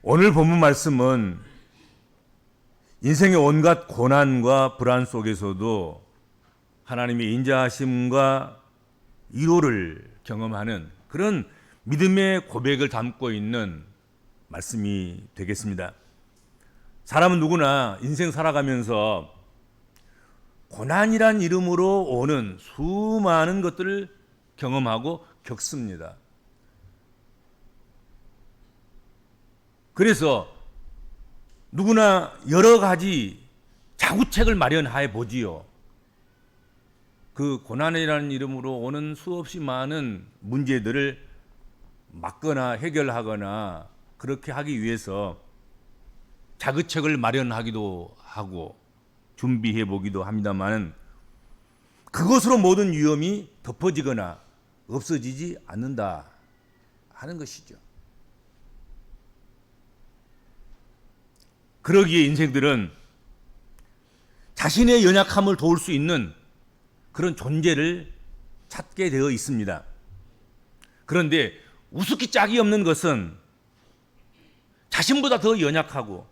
오늘 본문 말씀은 인생의 온갖 고난과 불안 속에서도 하나님의 인자하심과 위로를 경험하는 그런 믿음의 고백을 담고 있는 말씀이 되겠습니다. 사람은 누구나 인생 살아가면서 고난이란 이름으로 오는 수많은 것들을 경험하고 겪습니다. 그래서 누구나 여러 가지 자구책을 마련해 보지요. 그 고난이라는 이름으로 오는 수없이 많은 문제들을 막거나 해결하거나 그렇게 하기 위해서 자구책을 마련하기도 하고 준비해 보기도 합니다만 그것으로 모든 위험이 덮어지거나 없어지지 않는다 하는 것이죠. 그러기에 인생들은 자신의 연약함을 도울 수 있는 그런 존재를 찾게 되어 있습니다. 그런데 우습기 짝이 없는 것은 자신보다 더 연약하고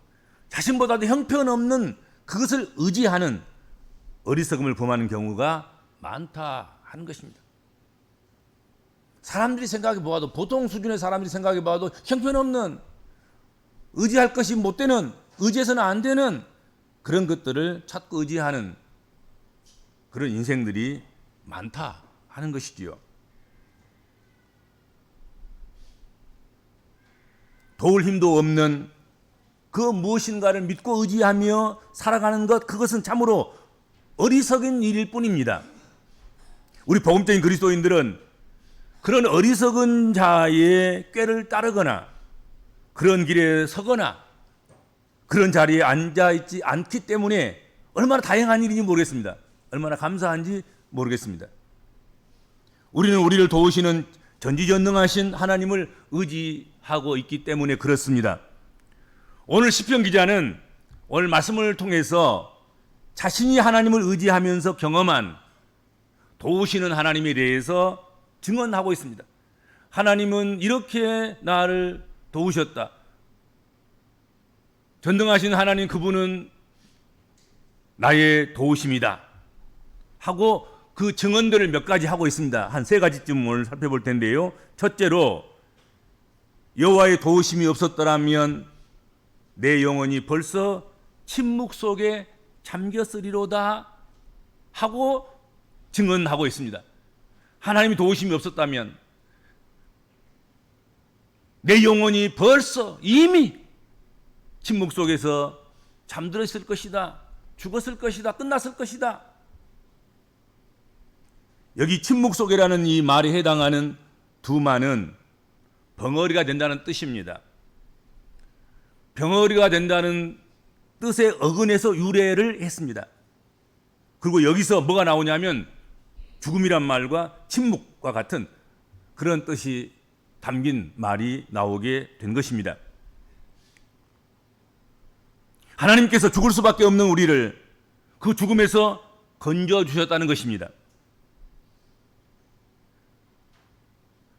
자신보다 더 형편없는 그것을 의지하는 어리석음을 범하는 경우가 많다 하는 것입니다. 사람들이 생각해 보아도 보통 수준의 사람들이 생각해 봐도 형편없는 의지할 것이 못 되는 의지해서는 안 되는 그런 것들을 찾고 의지하는 그런 인생들이 많다 하는 것이지요. 도울 힘도 없는 그 무엇인가를 믿고 의지하며 살아가는 것, 그것은 참으로 어리석은 일일 뿐입니다. 우리 복음적인 그리스도인들은 그런 어리석은 자의 꾀를 따르거나 그런 길에 서거나 그런 자리에 앉아있지 않기 때문에 얼마나 다행한 일인지 모르겠습니다. 얼마나 감사한지 모르겠습니다. 우리는 우리를 도우시는 전지전능하신 하나님을 의지하고 있기 때문에 그렇습니다. 오늘 시편 기자는 오늘 말씀을 통해서 자신이 하나님을 의지하면서 경험한 도우시는 하나님에 대해서 증언하고 있습니다. 하나님은 이렇게 나를 도우셨다. 전능하신 하나님 그분은 나의 도우심이다 하고 그 증언들을 몇 가지 하고 있습니다. 한 세 가지쯤 오늘 살펴볼 텐데요. 첫째로 여호와의 도우심이 없었더라면 내 영혼이 벌써 침묵 속에 잠겼으리로다 하고 증언하고 있습니다. 하나님이 도우심이 없었다면 내 영혼이 벌써 이미 침묵 속에서 잠들었을 것이다. 죽었을 것이다. 끝났을 것이다. 여기 침묵 속에라는 이 말에 해당하는 두만은 벙어리가 된다는 뜻입니다. 벙어리가 된다는 뜻에 어긋내서 유래를 했습니다. 그리고 여기서 뭐가 나오냐면 죽음이란 말과 침묵과 같은 그런 뜻이 담긴 말이 나오게 된 것입니다. 하나님께서 죽을 수밖에 없는 우리를 그 죽음에서 건져주셨다는 것입니다.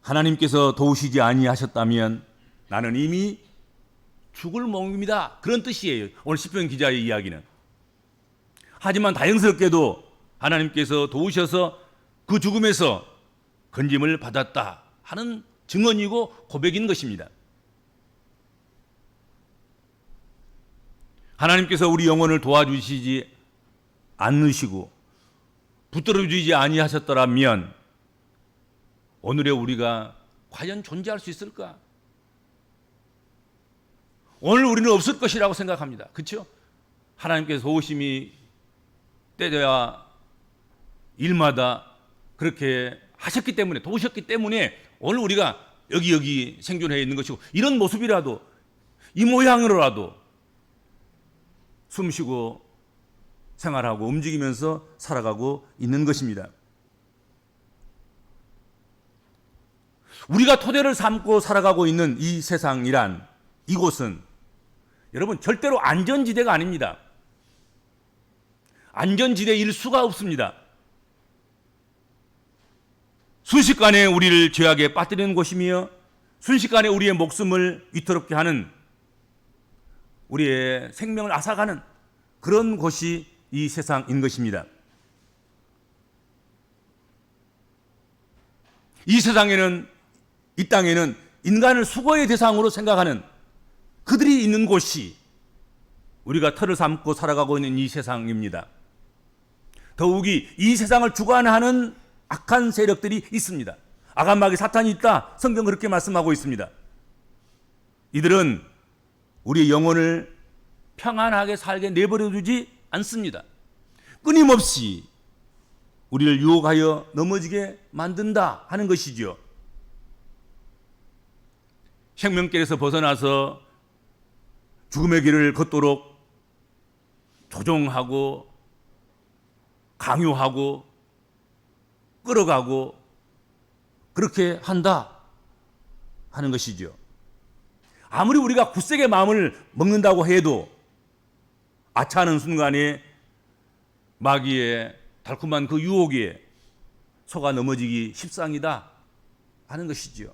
하나님께서 도우시지 아니하셨다면 나는 이미 죽을 몸입니다. 그런 뜻이에요. 오늘 시편 기자의 이야기는. 하지만 다행스럽게도 하나님께서 도우셔서 그 죽음에서 건짐을 받았다 하는 증언이고 고백인 것입니다. 하나님께서 우리 영혼을 도와주시지 않으시고 붙들어주지 아니하셨더라면 오늘의 우리가 과연 존재할 수 있을까? 오늘 우리는 없을 것이라고 생각합니다. 그렇죠? 하나님께서 도우심이 때되어 일마다 그렇게 하셨기 때문에 도우셨기 때문에 오늘 우리가 여기 생존해 있는 것이고 이런 모습이라도 이 모양으로라도 숨쉬고 생활하고 움직이면서 살아가고 있는 것입니다. 우리가 토대를 삼고 살아가고 있는 이 세상이란 이곳은 여러분 절대로 안전지대가 아닙니다. 안전지대일 수가 없습니다. 순식간에 우리를 죄악에 빠뜨리는 곳이며 순식간에 우리의 목숨을 위태롭게 하는 우리의 생명을 앗아가는 그런 곳이 이 세상인 것입니다. 이 세상에는, 이 땅에는 인간을 수고의 대상으로 생각하는 그들이 있는 곳이 우리가 털을 삼고 살아가고 있는 이 세상입니다. 더욱이 이 세상을 주관하는 악한 세력들이 있습니다. 아간마귀 사탄이 있다. 성경 그렇게 말씀하고 있습니다. 이들은 우리의 영혼을 평안하게 살게 내버려 두지 않습니다. 끊임없이 우리를 유혹하여 넘어지게 만든다 하는 것이죠. 생명길에서 벗어나서 죽음의 길을 걷도록 조종하고 강요하고 끌어가고 그렇게 한다 하는 것이죠. 아무리 우리가 굳세게 마음을 먹는다고 해도 아차하는 순간에 마귀의 달콤한 그 유혹에 속아 넘어지기 십상이다 하는 것이지요.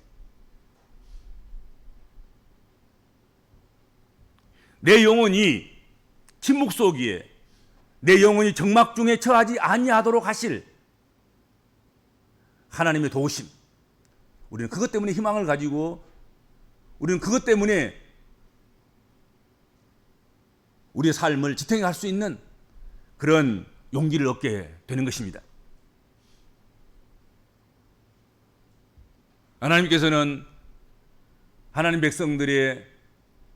내 영혼이 침묵 속에 내 영혼이 정막 중에 처하지 아니하도록 하실 하나님의 도우심, 우리는 그것 때문에 희망을 가지고 우리는 그것 때문에 우리의 삶을 지탱할 수 있는 그런 용기를 얻게 되는 것입니다. 하나님께서는 하나님 백성들의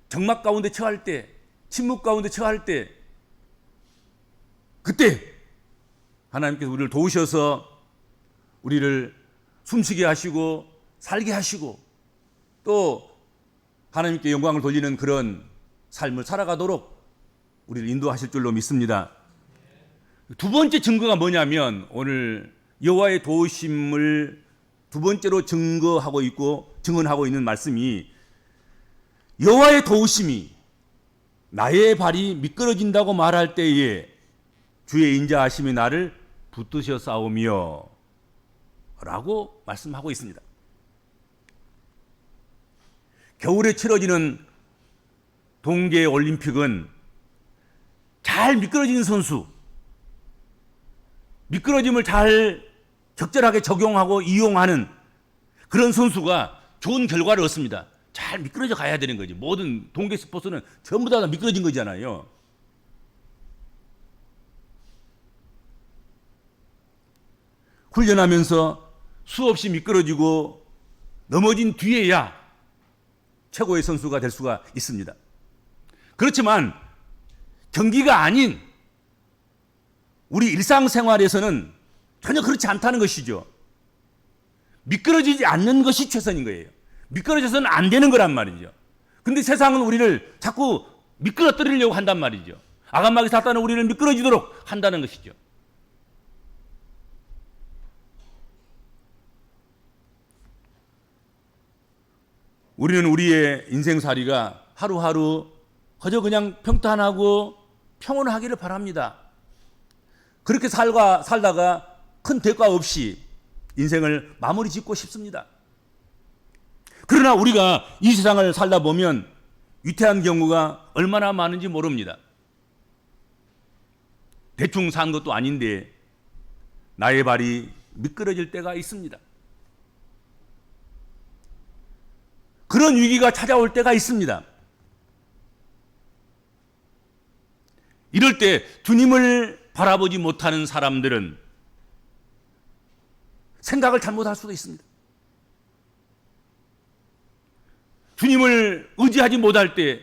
정막 가운데 처할 때, 침묵 가운데 처할 때, 그때 하나님께서 우리를 도우셔서 우리를 숨쉬게 하시고 살게 하시고 또 하나님께 영광을 돌리는 그런 삶을 살아가도록 우리를 인도하실 줄로 믿습니다. 두 번째 증거가 뭐냐면 오늘 여호와의 도우심을 두 번째로 증거하고 있고 증언하고 있는 말씀이 여호와의 도우심이 나의 발이 미끄러진다고 말할 때에 주의 인자하심이 나를 붙드셔 싸우며 라고 말씀하고 있습니다. 겨울에 치러지는 동계 올림픽은 잘 미끄러지는 선수, 미끄러짐을 잘 적절하게 적용하고 이용하는 그런 선수가 좋은 결과를 얻습니다. 잘 미끄러져 가야 되는 거지. 모든 동계 스포츠는 전부 다 미끄러진 거잖아요. 훈련하면서 수없이 미끄러지고 넘어진 뒤에야 최고의 선수가 될 수가 있습니다. 그렇지만 경기가 아닌 우리 일상생활에서는 전혀 그렇지 않다는 것이죠. 미끄러지지 않는 것이 최선인 거예요. 미끄러져서는 안 되는 거란 말이죠. 근데 세상은 우리를 자꾸 미끄러뜨리려고 한단 말이죠. 아간마귀 사탄은 우리를 미끄러지도록 한다는 것이죠. 우리는 우리의 인생살이가 하루하루 그저 그냥 평탄하고 평온하기를 바랍니다. 그렇게 살다가 큰 대가 없이 인생을 마무리 짓고 싶습니다. 그러나 우리가 이 세상을 살다 보면 위태한 경우가 얼마나 많은지 모릅니다. 대충 산 것도 아닌데 나의 발이 미끄러질 때가 있습니다. 그런 위기가 찾아올 때가 있습니다. 이럴 때 주님을 바라보지 못하는 사람들은 생각을 잘못할 수도 있습니다. 주님을 의지하지 못할 때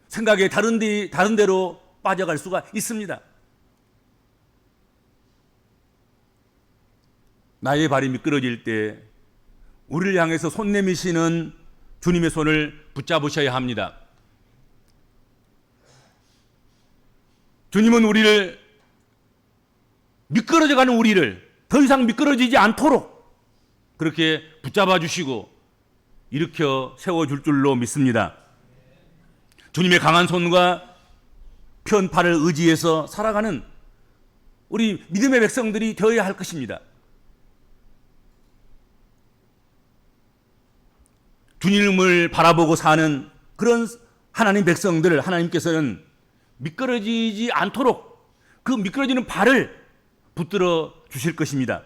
생각에 다른 데로 빠져갈 수가 있습니다. 나의 발이 미끄러질 때 우리를 향해서 손 내미시는 주님의 손을 붙잡으셔야 합니다. 주님은 우리를 미끄러져가는 우리를 더 이상 미끄러지지 않도록 그렇게 붙잡아 주시고 일으켜 세워줄 줄로 믿습니다. 주님의 강한 손과 편 팔을 의지해서 살아가는 우리 믿음의 백성들이 되어야 할 것입니다. 주님을 바라보고 사는 그런 하나님 백성들, 하나님께서는 미끄러지지 않도록 그 미끄러지는 발을 붙들어 주실 것입니다.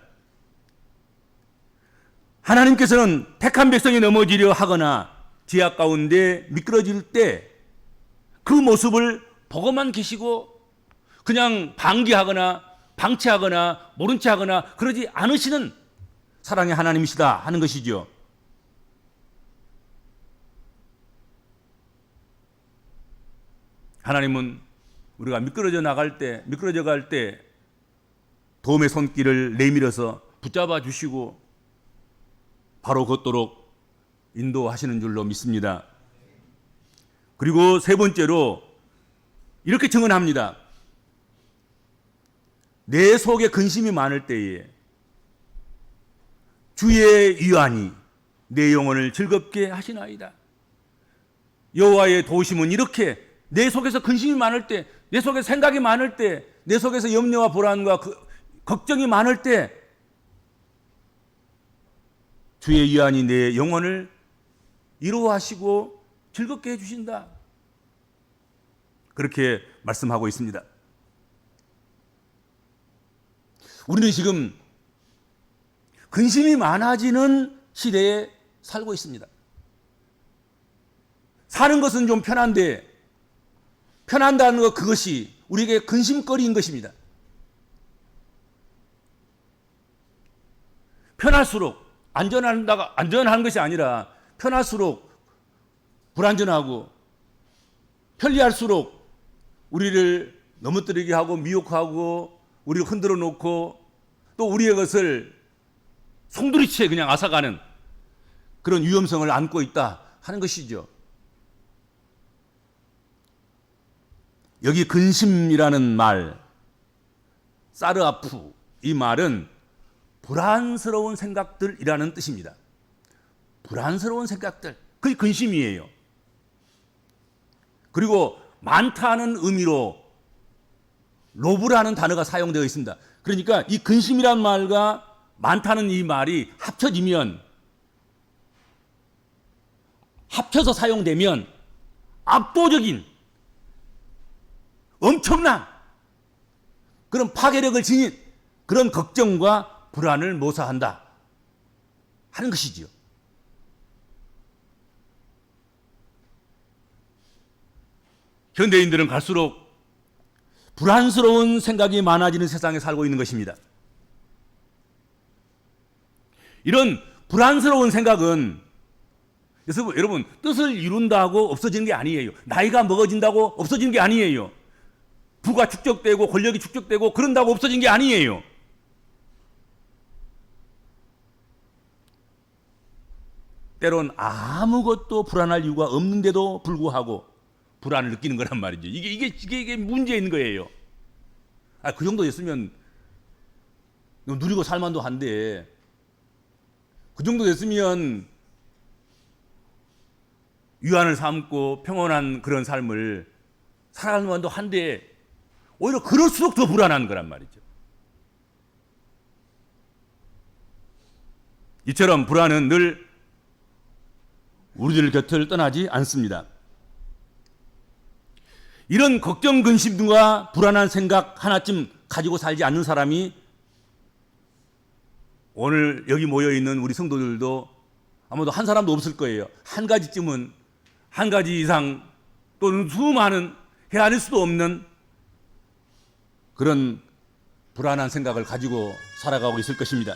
하나님께서는 택한 백성이 넘어지려 하거나 죄악 가운데 미끄러질 때 그 모습을 보고만 계시고 그냥 방기하거나 방치하거나 모른 체 하거나 그러지 않으시는 사랑의 하나님이시다 하는 것이죠. 하나님은 우리가 미끄러져 갈 때 도움의 손길을 내밀어서 붙잡아 주시고 바로 걷도록 인도하시는 줄로 믿습니다. 그리고 세 번째로 이렇게 증언합니다. 내 속에 근심이 많을 때에 주의 위안이 내 영혼을 즐겁게 하시나이다. 여호와의 도우심은 이렇게 내 속에서 근심이 많을 때, 내 속에 생각이 많을 때, 내 속에서 염려와 불안과 걱정이 많을 때 주의 위안이 내 영혼을 위로하시고 즐겁게 해주신다. 그렇게 말씀하고 있습니다. 우리는 지금 근심이 많아지는 시대에 살고 있습니다. 사는 것은 좀 편한데 편한다는 것 그것이 우리에게 근심거리인 것입니다. 편할수록 안전한 것이 아니라 편할수록 불안전하고 편리할수록 우리를 넘어뜨리게 하고 미혹하고 우리를 흔들어 놓고 또 우리의 것을 송두리째 그냥 앗아가는 그런 위험성을 안고 있다 하는 것이죠. 여기 근심이라는 말, 사르아프, 이 말은 불안스러운 생각들이라는 뜻입니다. 불안스러운 생각들, 그게 근심이에요. 그리고 많다는 의미로 로브라는 단어가 사용되어 있습니다. 그러니까 이 근심이란 말과 많다는 이 말이 합쳐서 사용되면 압도적인 엄청난 그런 파괴력을 지닌 그런 걱정과 불안을 모사한다 하는 것이지요. 현대인들은 갈수록 불안스러운 생각이 많아지는 세상에 살고 있는 것입니다. 이런 불안스러운 생각은 그래서 여러분 뜻을 이룬다고 없어지는 게 아니에요. 나이가 먹어진다고 없어지는 게 아니에요. 부가 축적되고 권력이 축적되고 그런다고 없어진 게 아니에요. 때론 아무것도 불안할 이유가 없는데도 불구하고 불안을 느끼는 거란 말이죠. 이게 문제 있는 거예요. 그 정도 됐으면 누리고 살만도 한데 그 정도 됐으면 위안을 삼고 평온한 그런 삶을 살아갈 만도 한데 오히려 그럴수록 더 불안한 거란 말이죠. 이처럼 불안은 늘 우리들 곁을 떠나지 않습니다. 이런 걱정, 근심과 불안한 생각 하나쯤 가지고 살지 않는 사람이 오늘 여기 모여있는 우리 성도들도 아마도 한 사람도 없을 거예요. 한 가지쯤은, 한 가지 이상 또는 수많은 헤아릴 수도 없는 그런 불안한 생각을 가지고 살아가고 있을 것입니다.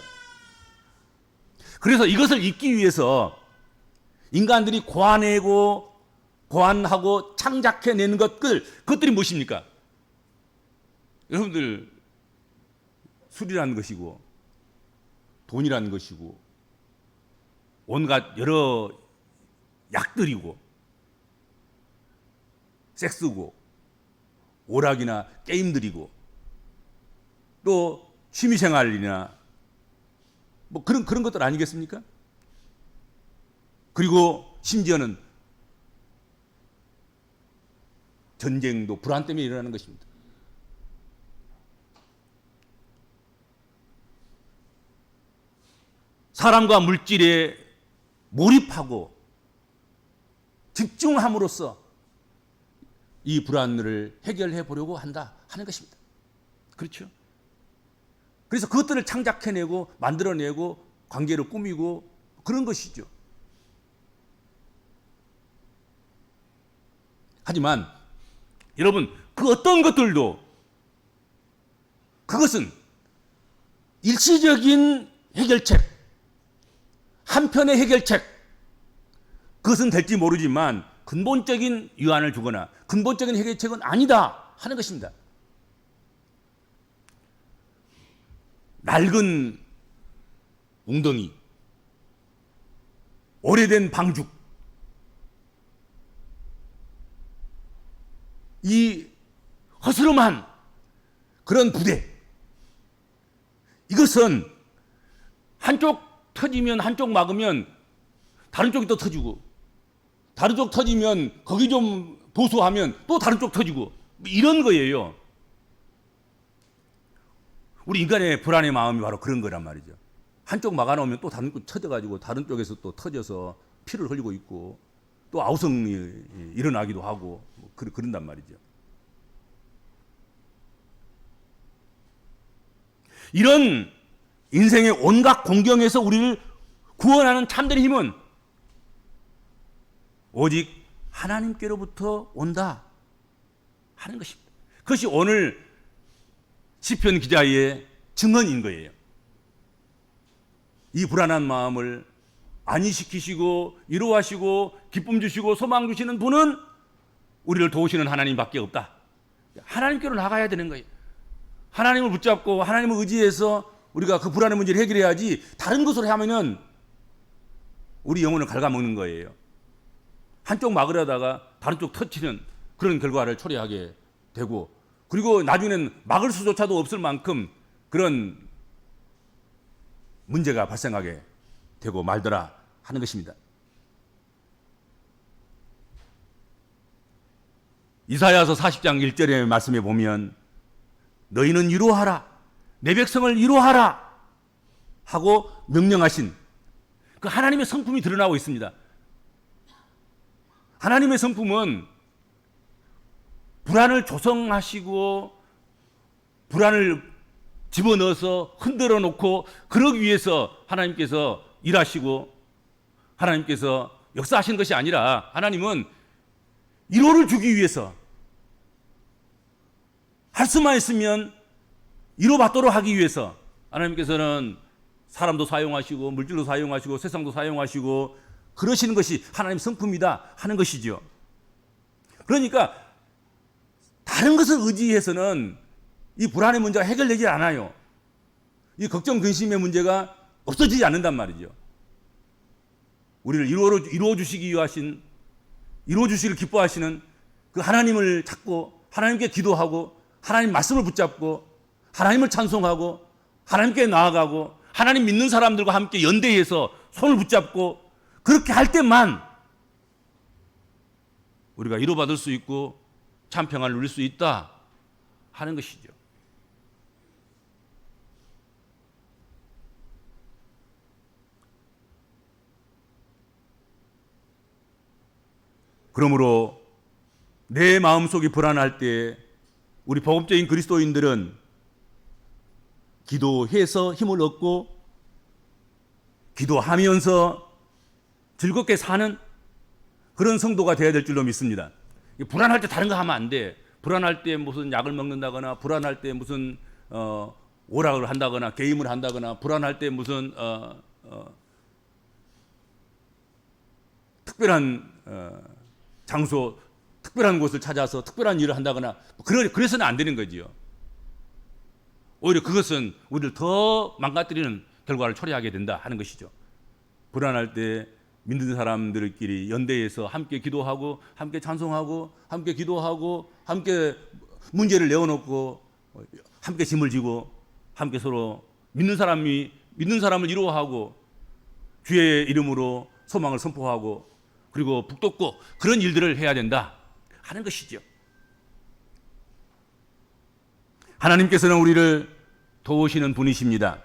그래서 이것을 잊기 위해서 인간들이 고안하고 창작해내는 그것들이 무엇입니까? 여러분들, 술이라는 것이고 돈이라는 것이고 온갖 여러 약들이고 섹스고 오락이나 게임들이고 또 취미생활이나 뭐 그런 것들 아니겠습니까? 그리고 심지어는 전쟁도 불안 때문에 일어나는 것입니다. 사람과 물질에 몰입하고 집중함으로써 이 불안을 해결해 보려고 한다 하는 것입니다. 그렇죠? 그래서 그것들을 창작해내고 만들어내고 관계를 꾸미고 그런 것이죠. 하지만 여러분, 그 어떤 것들도 그것은 일시적인 해결책, 한편의 해결책, 그것은 될지 모르지만 근본적인 유안을 주거나 근본적인 해결책은 아니다 하는 것입니다. 낡은 웅덩이, 오래된 방죽, 이 허스름한 그런 부대, 이것은 한쪽 터지면, 한쪽 막으면 다른 쪽이 또 터지고, 다른 쪽 터지면 거기 좀 보수하면 또 다른 쪽 터지고, 이런 거예요. 우리 인간의 불안의 마음이 바로 그런 거란 말이죠. 한쪽 막아놓으면 또 다른 쪽 터져가지고 다른 쪽에서 또 터져서 피를 흘리고 있고 또 아우성이 일어나기도 하고 그런단 말이죠. 이런 인생의 온갖 공경에서 우리를 구원하는 참된 힘은 오직 하나님께로부터 온다 하는 것입니다. 그것이 오늘 시편 기자의 증언인 거예요. 이 불안한 마음을 안위시키시고 위로하시고 기쁨 주시고 소망 주시는 분은 우리를 도우시는 하나님밖에 없다. 하나님께로 나가야 되는 거예요. 하나님을 붙잡고 하나님을 의지해서 우리가 그 불안의 문제를 해결해야지, 다른 것으로 하면은 우리 영혼을 갉아먹는 거예요. 한쪽 막으려다가 다른 쪽 터치는 그런 결과를 초래하게 되고, 그리고 나중에는 막을 수조차도 없을 만큼 그런 문제가 발생하게 되고 말더라 하는 것입니다. 이사야서 40장 1절의 말씀에 보면 너희는 위로하라, 내 백성을 위로하라 하고 명령하신 그 하나님의 성품이 드러나고 있습니다. 하나님의 성품은 불안을 조성하시고 불안을 집어넣어서 흔들어 놓고 그러기 위해서 하나님께서 일하시고 하나님께서 역사하시는 것이 아니라, 하나님은 위로를 주기 위해서, 할 수만 있으면 위로받도록 하기 위해서 하나님께서는 사람도 사용하시고 물질도 사용하시고 세상도 사용하시고 그러시는 것이 하나님 성품이다 하는 것이죠. 그러니까 다른 것을 의지해서는 이 불안의 문제가 해결되지 않아요. 이 걱정 근심의 문제가 없어지지 않는단 말이죠. 우리를 이루어 주시기 위하신, 이루어 주시기를 기뻐하시는 그 하나님을 찾고 하나님께 기도하고 하나님 말씀을 붙잡고 하나님을 찬송하고 하나님께 나아가고 하나님 믿는 사람들과 함께 연대해서 손을 붙잡고 그렇게 할 때만 우리가 위로받을 수 있고 참 평안을 누릴 수 있다 하는 것이죠. 그러므로 내 마음속이 불안할 때 우리 복음적인 그리스도인들은 기도해서 힘을 얻고 기도하면서 즐겁게 사는 그런 성도가 되어야 될 줄로 믿습니다. 불안할 때 다른 거 하면 안 돼. 불안할 때 무슨 약을 먹는다거나, 불안할 때 무슨 오락을 한다거나 게임을 한다거나, 불안할 때 무슨 특별한 장소, 특별한 곳을 찾아서 특별한 일을 한다거나 그래서는 안 되는 거지요. 오히려 그것은 우리를 더 망가뜨리는 결과를 초래하게 된다 하는 것이죠. 불안할 때 믿는 사람들끼리 연대해서 함께 기도하고 함께 찬송하고 함께 기도하고 함께 문제를 내어놓고 함께 짐을 지고 함께 서로 믿는 사람을 위로하고 주의 이름으로 소망을 선포하고 그리고 북돋고 그런 일들을 해야 된다 하는 것이죠. 하나님께서는 우리를 도우시는 분이십니다.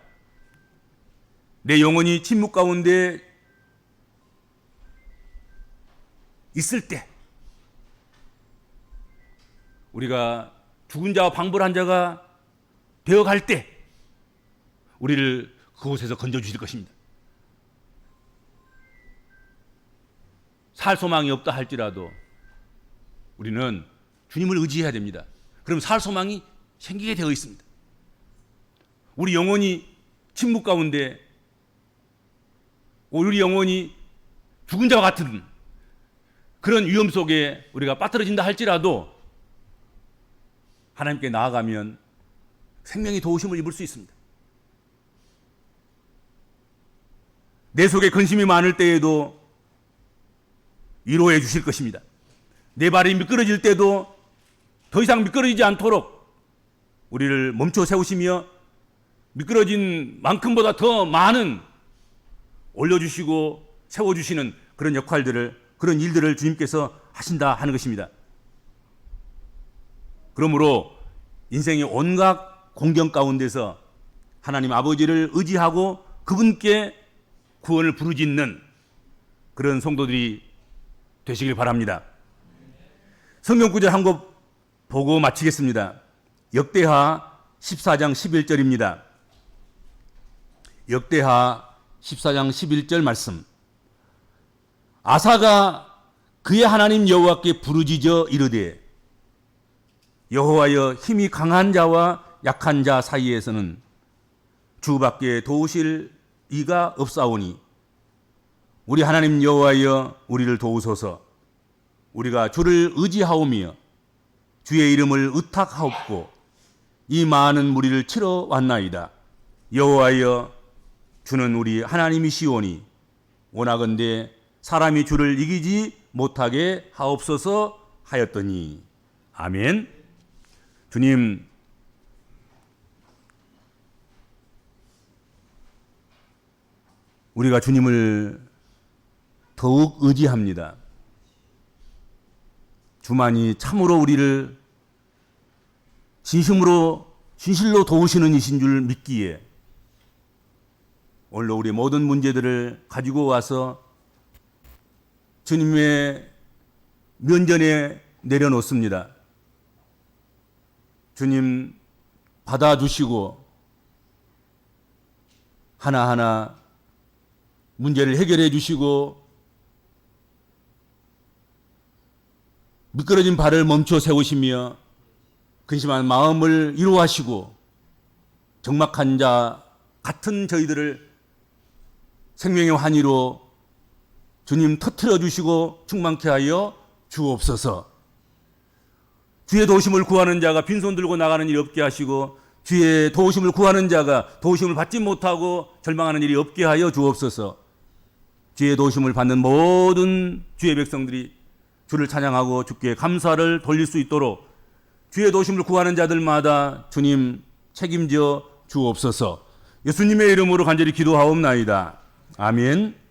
내 영혼이 침묵 가운데 있을 때 우리가 죽은 자와 방불한 자가 되어갈 때 우리를 그곳에서 건져주실 것입니다. 살 소망이 없다 할지라도 우리는 주님을 의지해야 됩니다. 그럼 살 소망이 생기게 되어 있습니다. 우리 영혼이 침묵 가운데, 우리 영혼이 죽은 자와 같은 그런 위험 속에 우리가 빠뜨려진다 할지라도 하나님께 나아가면 생명의 도우심을 입을 수 있습니다. 내 속에 근심이 많을 때에도 위로해 주실 것입니다. 내 발이 미끄러질 때도 더 이상 미끄러지지 않도록 우리를 멈춰 세우시며 미끄러진 만큼보다 더 많은 올려주시고 세워주시는 그런 역할들을, 그런 일들을 주님께서 하신다 하는 것입니다. 그러므로 인생의 온갖 공경 가운데서 하나님 아버지를 의지하고 그분께 구원을 부르짖는 그런 성도들이 되시길 바랍니다. 성경 구절 한 것 보고 마치겠습니다. 역대하 14장 11절입니다. 역대하 14장 11절 말씀. 아사가 그의 하나님 여호와께 부르짖어 이르되 여호와여, 힘이 강한 자와 약한 자 사이에서는 주밖에 도우실 이가 없사오니 우리 하나님 여호와여, 우리를 도우소서. 우리가 주를 의지하오며 주의 이름을 의탁하옵고 이 많은 무리를 치러 왔나이다. 여호와여, 주는 우리 하나님이시오니 원하건대 사람이 주를 이기지 못하게 하옵소서 하였더니. 아멘. 주님, 우리가 주님을 더욱 의지합니다. 주만이 참으로 우리를 진실로 도우시는 이신 줄 믿기에 오늘 우리 모든 문제들을 가지고 와서 주님의 면전에 내려놓습니다. 주님, 받아주시고 하나하나 문제를 해결해 주시고 미끄러진 발을 멈춰 세우시며 근심한 마음을 위로하시고 적막한 자 같은 저희들을 생명의 환희로 주님 터뜨려 주시고 충만케 하여 주옵소서. 주의 도우심을 구하는 자가 빈손 들고 나가는 일이 없게 하시고 주의 도우심을 구하는 자가 도우심을 받지 못하고 절망하는 일이 없게 하여 주옵소서. 주의 도우심을 받는 모든 주의 백성들이 주를 찬양하고 주께 감사를 돌릴 수 있도록 주의 도우심을 구하는 자들마다 주님 책임져 주옵소서. 예수님의 이름으로 간절히 기도하옵나이다. 아멘.